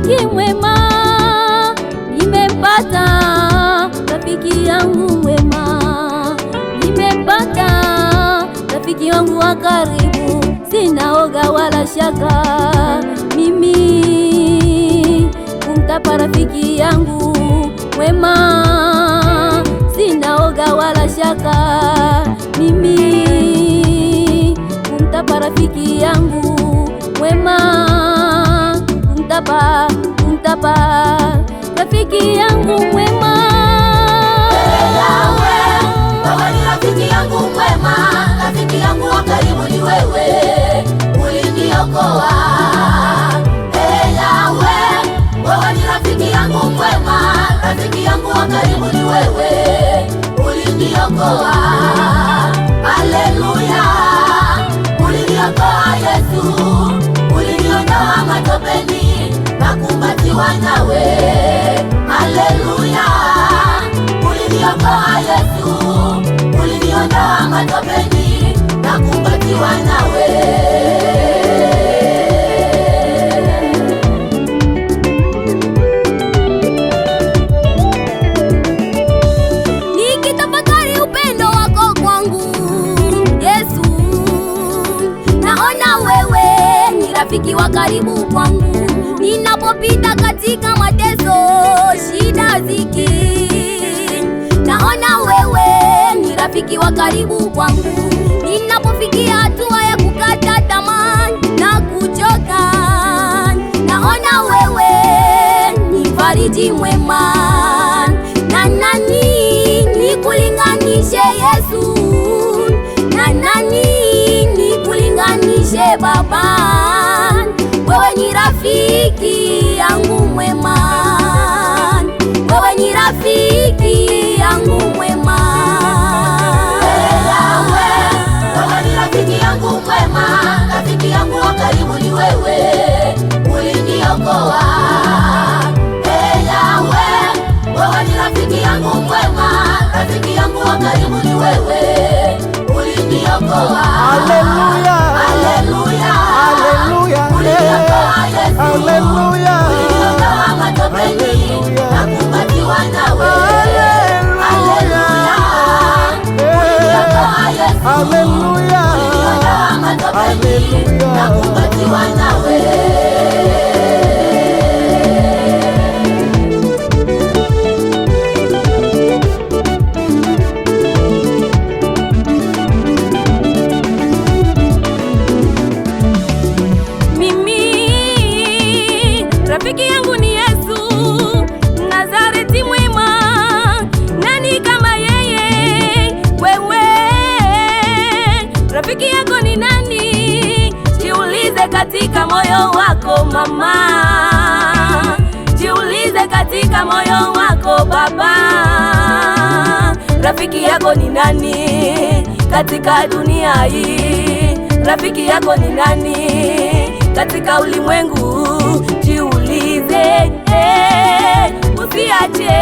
rafiki mwema, nimepata rafiki yangu mwema, nimepata rafiki wangu wa karibu, sina oga wala shaka mimi kumtapa rafiki yangu mwema, sina oga wala shaka mimi kumtapa rafiki yangu mwema, kumtapa rafiki yangu mwema. Yawe, wewe ni rafiki yangu mwema, rafiki yangu wa karibu ni wewe, uliniokoa. Yawe, wewe ni rafiki yangu mwema, rafiki yangu wa karibu ni wewe, uliniokoa. Haleluya, uliniokoa Yesu, uliniondoa matopeni na kumbatiwa nawe. Haleluya, uliniokoa Yesu, uliniondoa matopeni na kumbatiwa nawe. Nikitafakari upendo wako kwangu Yesu, naona wewe ni rafiki wa karibu kwangu. Ninapopita katika mateso, shida, ziki, naona wewe ni rafiki wa karibu kwangu. Ninapofikia hatua ya kukata tamaa na kuchoka, naona wewe ni mfariji mwema. Na nani nikulinganishe Yesu? Na nani nikulinganishe Baba? Wewe ni rafiki yangu mwema, wewe ni rafiki yangu mwema. Yawe, wewe ni rafiki yangu mwema, rafiki yangu wa karibu ni wewe, uliniokoa. Yawe, wewe ni rafiki yangu mwema, rafiki yangu wa karibu ni wewe, uliniokoa. Haleluya, haleluya, haleluya, uliniokoa Yesu, haleluya, uliniondoa matopeni na kumbatiwa nawe. Haleluya, uliniokoa Yesu, haleluya, uliniondoa matopeni na kumbatiwa nawe. Rafiki yangu ni Yesu Nazareti mwema, nani kama yeye? Wewe rafiki yako ni nani? Jiulize katika moyo wako mama, jiulize katika moyo wako baba. Rafiki yako ni nani katika dunia hii? Rafiki yako ni nani katika ulimwengu? Jiulize, usiache